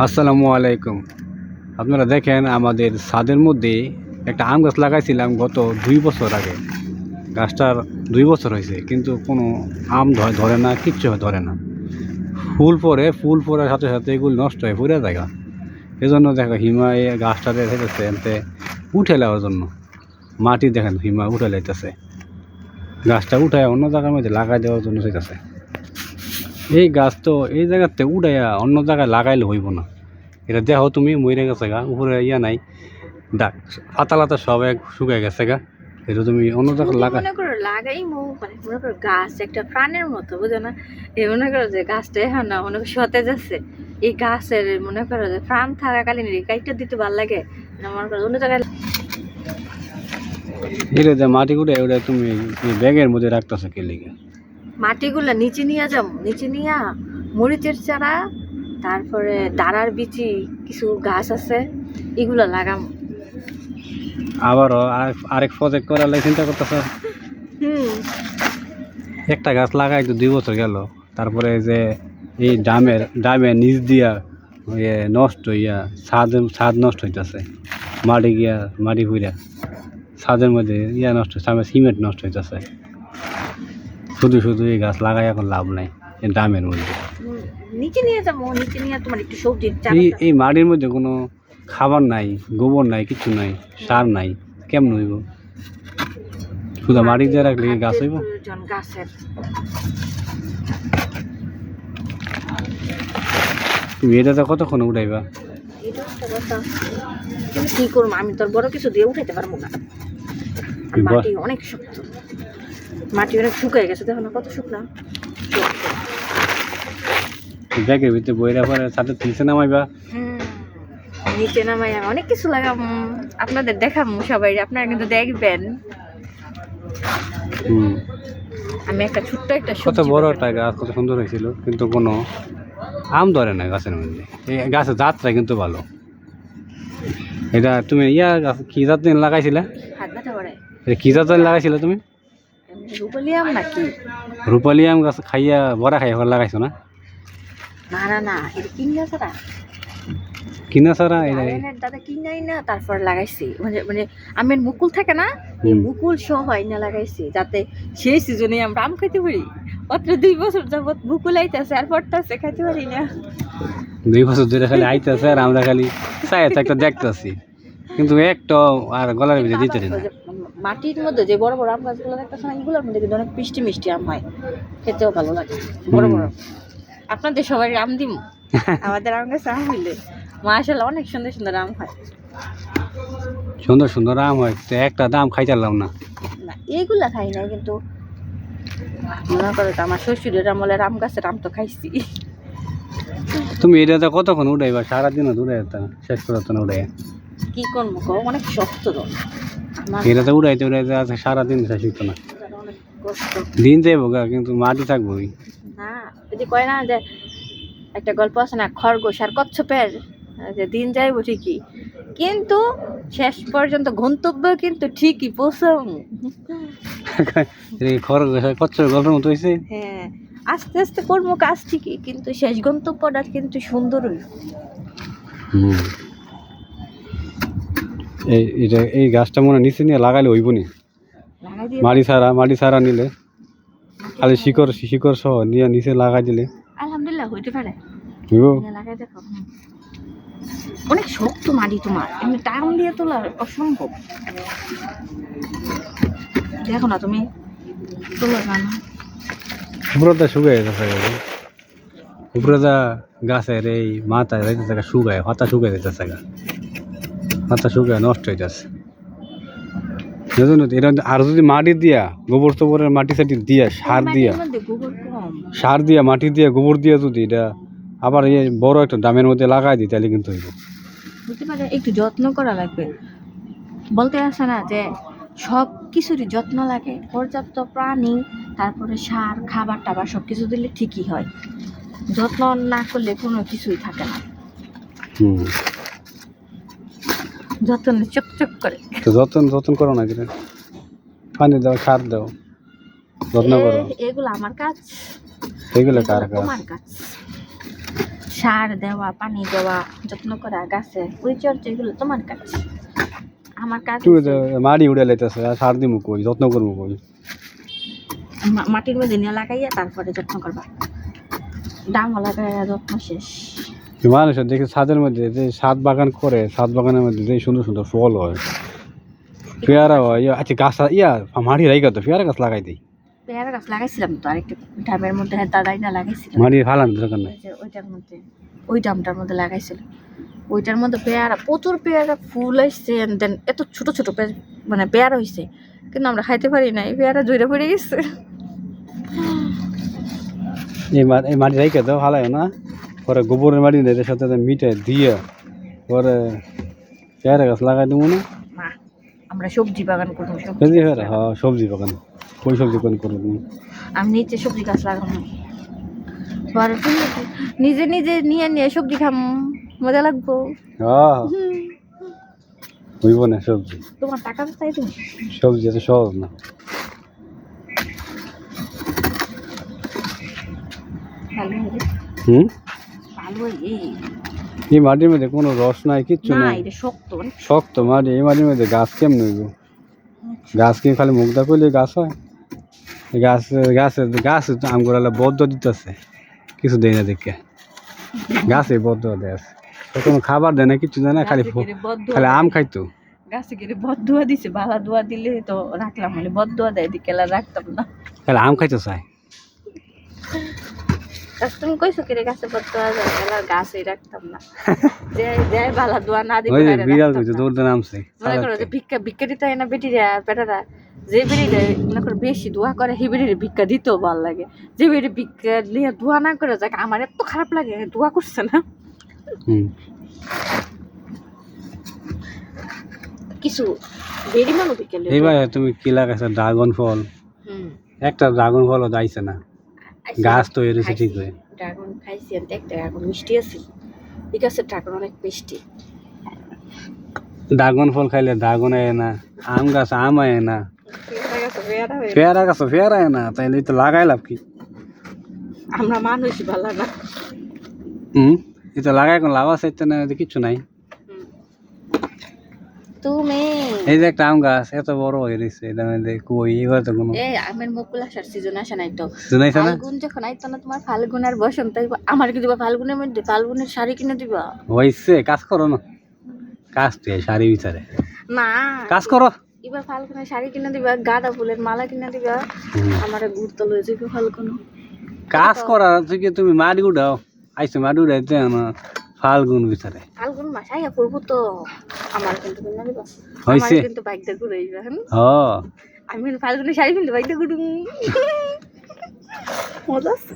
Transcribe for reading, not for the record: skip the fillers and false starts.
আসসালামু আলাইকুম। আপনারা দেখেন আমাদের ছাদের মধ্যে একটা আম গাছ লাগাইছিলাম গত 2 বছর আগে। গাছটার 2 বছর হয়েছে কিন্তু কোনো আম ধরে না, কিচ্ছু ধরে না। ফুল পড়ার সাথে সাথে এগুলো নষ্ট হয়ে পড়ে যায়। এজন্য দেখো হিমা এই গাছটাতে হেঁটেছে এনতে উঠে নেওয়ার জন্য মাটি দেখেন হিমা উঠে লাইতেছে। গাছটা উঠায় অন্য জায়গার মধ্যে লাগাই দেওয়ার জন্য চাইতেছে। এই গাছ তো এই জায়গাতে উঠাইয়া অন্য জায়গায় লাগাইলে হইব না। এটা দেখো তুমি মরে গেছে গা, উপরে ইয়া নাই, ডাক পাতা লাতা সব এক শুকায় গেছে গা। এটা তুমি অন্য জায়গায় লাগাই মনে করো গাছ একটা প্রাণের মতো, বুঝো না? এই মনে করো যে গাছটা এখন না মনে করো সতেজ আছে, এই গাছের মনে করো যে প্রাণ থাকাকালীন কাইটা দিতে ভালো লাগে না, মনে করো অন্য জায়গায় এটা যে মাটি গুলো ওটা তুমি ব্যাগের মধ্যে রাখতেছো কে লিগে? মাটিগুলা নিচে নিয়ে যাবো, নিচে নিয়ে মরিচের চারা, তারপরে দাঁড়ার বিচি কিছু গাছ আছে এগুলো লাগাম। আবারও আরেক প্রজেক্ট করার লাগে চিন্তা করতেছ? একটা গাছ লাগাই তো 2 বছর গেল, তারপরে যে এই ডামের নিচ দিয়া নষ্ট হইয়া ছাদ নষ্ট হইতেছে, মাটি পুইরা ছাদের মধ্যে ইয়া নষ্ট হচ্ছে, সিমেন্ট নষ্ট হইতেছে। শুধু এই গাছ লাগাই এখন লাভ নাই এই ডামের মধ্যে। নিচে নিয়ে যাবো, নিচে নিয়ে তোমার একটু সবজির এই মাটির মধ্যে কোনো খাবার নাই, গোবর নাই, কিছু নাই, সার নাই, কেমন হইব? শুধু মাটি দিয়ে রাখলে গাছ হইব? গাছের তুমি এটাতে কতক্ষণ উঠাইবা? কি করবো, আমি তোর বড় কিছু দিয়ে উঠাইতে পারবো না। মাটি অনেক শক্ত, মাটি অনেক শুকায় গেছে, দেখো না কত শুকনা। ব্যাগের ভিতরে বইরা পরে ছাদে নিচে নামাইবা? নিচে নামাই আমি অনেক কিছু লাগাম, আপনাদের দেখাবো সবাই, আপনারা কিন্তু দেখবেন। আমি একটা ছোট্ট একটা কত বড় একটা গাছ, কত সুন্দর হয়েছিল, কিন্তু কোনো আম ধরে না গাছের মধ্যে। এই গাছের জাতটা কিন্তু ভালো। এটা তুমি কি জাত লাগাইছিলে? কি জাত লাগাইছিলে তুমি? রূপালী আম নাকি? রূপালী আম গাছ খাইয়া বড়া খাইয়া লাগাইছো না? না না না, এটা কিনা ছাড়া। কিনা ছাড়া? দাদা কিনাই না, তারপর লাগাইছি। মানে আমের মুকুল থাকে না, এই মুকুল সহ না লাগাইছি, যাতে সেই সিজনে আমরা আম খাইতে পারি। মাত্র 2 বছর যাবত মুকুল আইতেছে আর পড়তেছে, খাইতে পারি না। 2 বছর ধরে খালি আইতেছে আর আমরা খালি চাই একটা দেখতেছি, কিন্তু একটা আর গলার ভিতরে দিতে না। মাটির মধ্যে যে বড় বড় আম গাছগুলো দেখতেছে না, এগুলোর মধ্যে কিন্তু অনেক মিষ্টি মিষ্টি আম হয়, খেতেও ভালো লাগে। বড় বড় আপনাদের সবাই আম দিম, আমাদের আম গাছে আম হইলে মাশাআল্লাহ অনেক সুন্দর সুন্দর আম হয়। সুন্দর সুন্দর আম হয়, তো একটা দাম খাইতারলাম না। না এইগুলা খাই না, কিন্তু মনে করো তো আমার শ্বশুরের আমলের আম গাছের আম তো খাইছি। তুমি এটাতে কতক্ষণ উঠাইবা? সারাদিনও উঠাই শেষ করতো না উঠাই? কি করবো গো, অনেক শক্ত তো এটাতে উঠাইতে সারাদিন শেষ হইতো না। দিন যাইব গা, কিন্তু মাটি থাকবোই না। যদি কয় না যে একটা গল্প আছে না, খরগোশ আর কচ্ছপের, যে দিন যাইব ঠিকই, কিন্তু শেষ পর্যন্ত গন্তব্য কিন্তু ঠিকই পৌঁছাম। খরগোশ কচ্ছপের গল্পের মতো হয়েছে। হ্যাঁ, আস্তে আস্তে করবো কাজ ঠিকই, কিন্তু শেষ গন্তব্যটা কিন্তু সুন্দরই। এই গাছটা মনে নিচে নিয়ে লাগাইলে হইব নি? মাটি ছাড়া নিলে খালি শিকড় সহ নিয়ে নিচে লাগাই দিলে আলহামদুলিল্লাহ হইতে পারে। লাগাই দেখো, অনেক শক্ত মাটি, তোমার এমনি টান দিয়ে তোলা অসম্ভব। দেখো না তুমি তোলা না, উপরটা শুকায় গেছে, উপরটা গাছের এই মাথায় যাইতেছে শুকায়, পাতা শুকায় যেতেছে, পাতা শুকায় নষ্ট হয়ে যাচ্ছে। এটা আর যদি মাটি দিয়া গোবর টোবরের মাটি সাটি দিয়া সার দিয়া মাটি দিয়া গোবর দিয়া যদি এটা আবার এই বড় একটা ডামের মধ্যে লাগাই দিই, তাহলে কিন্তু হইব। বুঝতে পারে, একটু যত্ন করা লাগবে। বলতে আসে না যে সব কিছুরই যত্ন লাগে, পর্যাপ্ত প্রাণী, তারপরে সার, খাবার টাবার সব কিছু দিলে ঠিকই হয়। যত্ন না করলে কোনো কিছুই থাকে না। যত্ন চকচক করে, তো যত্ন করো না, যেটা পানি দাও, সার দাও, যত্ন করো। এগুলো আমার কাজ, এগুলো কার কাজ? তোমার কাজ। সার দেওয়া, পানি দেওয়া, যত্ন করা গাছে, পরিচর্যা, এগুলো তোমার কাজ। আমার কাজ তুই হচ্ছে মাটি উড়ে লাইতেছে আর সার দিমু কই, যত্ন করবো কই? মাটির মধ্যে নিয়ে লাগাইয়া তারপরে যত্ন করবা। ডাঙ লাগাইয়া যত্ন শেষ। মানুষের দেখি ছাদের মধ্যে যে ছাদ বাগান করে, ছাদ বাগানের মধ্যে যে সুন্দর সুন্দর ফল হয়, পেয়ারা হয়, আচ্ছা গাছ মাটি রাইকা তো পেয়ারা গাছ লাগাই দিই। পেয়ারা গাছ লাগাইছিলাম তো আরেকটা ডাবের মধ্যে, হ্যাঁ দাদাই না লাগাইছিলাম। মাটি ফালান দরকার নাই। ওই যে ওইটার মধ্যে, ওই ডামটার মধ্যে লাগাইছিল। ওইটার মধ্যে পেয়ারা, প্রচুর পেয়ারা ফুল আসছে, দেন এত ছোট ছোট মানে পেয়ারা হয়েছে, কিন্তু আমরা খাইতে পারি না, এই পেয়ারা জুড়ে পড়ে গেছে। এই মাটি রাইকা তো ফালাই না, পরে গোবরের মাটি এদের সাথে মিটে দিয়ে পরে পেয়ারা গাছ লাগাই দেবো না। না, আমরা সবজি বাগান করবো। সবজি ফেরা, হ্যাঁ সবজি বাগান। কই সবজি বাগান করবো তুমি? আমি নিচে সবজি গাছ লাগানো, পরে তুমি নিজে নিজে নিয়ে নিয়ে সবজি খাম, মজা লাগবো। হ্যাঁ হইব না সবজি, তোমার টাকা তো চাই তুমি। সবজি এত সহজ না। ভালো হয়ে হুম, ভালো এই মাটির মধ্যে কোনো রস নাই, কিচ্ছু না, নাই, এটা শক্ত অনেক। শক্ত মাটি। এই মাটির মধ্যে গাছ কেমন হইব? গাছ কি খালি মুগদা করলে গাছ হয়? গাছ গাছে গাছ আম গোড়ালে বদ্ধ দিতেছে, কিছু দেয় না দেখে, গাছে বদ্ধ দেয় আছে, কোনো খাবার দেয় না, কিছু দেয় না, খালি খালি আম খাইতো। গাছে গেলে বদুয়া দিছে, বালা দোয়া দিলে তো রাখলাম, হলে বদুয়া দেয় দিকে রাখতাম না। খালি আম খাইতে চায়। তুমি কইছো কি রে গাছে বদুয়া দেয়, এলার গাছেই রাখতাম না। দেয় বালা দোয়া না দিলে ওই যে বিড়াল কইছে দৌড়তে নামছে। মনে করো যে ভিক্ষা দিতে হয় না বেটিরা পেটারা, যে বেটিরা মনে করো বেশি দোয়া করে সেই বেটির ভিক্ষা দিতেও ভালো লাগে। যে বেটি ভিক্ষা নিয়ে দোয়া না করে যাক, আমার এত খারাপ লাগে, দোয়া করছে না। কিছু বেরি মানুষ ভিক্ষা লিয়ে এইবার তুমি কি লাগাইছো? ড্রাগন ফল। একটা ড্রাগন ফলও যাইছে না, গাছ তো এসেছে ঠিক হয়ে। ড্রাগন খাইছি, একটা ড্রাগন মিষ্টি আছে, ঠিক আছে, ড্রাগন অনেক মিষ্টি। ড্রাগন ফল খাইলে ড্রাগন আয় না, আম গাছ আম আয় না, পেয়ারা গাছ পেয়ারা আয় না, তাইলে তো লাগাই লাভ কি? আমরা মানুষ ভালো না। এটা লাগাই কোন লাভ আছে? না কিচ্ছু নাই। তুমি এই যে একটা আম গাছ এত বড় হয়ে গেছে, এটা মধ্যে কই এবার তো কোনো এই আমের মুকুল আসার সিজন আসে নাই তো? শুনাইছ না? ফাল্গুন যখন আইতো না তোমার, ফাল্গুন আর বসন্ত, আমার কি দিবা ফাল্গুনের মধ্যে? ফাল্গুনের শাড়ি কিনে দিবা? হইছে, কাজ করো না, কাজ তো শাড়ি বিচারে না, কাজ করো। এবার ফাল্গুনের শাড়ি কিনে দিবা, গাঁদা ফুলের মালা কিনে দিবা, আমার ঘুরতে লয়ে যাবে ফাল্গুন। কাজ করার থেকে তুমি মাটি উঠাও, আইসো মাটি উঠাইতে না, ফাল্গুন বিচারে। ফাল্গুন মাস আইয়া পড়বো তো, আমার কিন্তু কিনে দিবা, হইছে আমার কিন্তু বাইক দিয়ে ঘুরে যাবে। হ্যাঁ, আমি ফাল্গুনের শাড়ি কিনতে বাইক দিয়ে ঘুরুম, মজা আছে।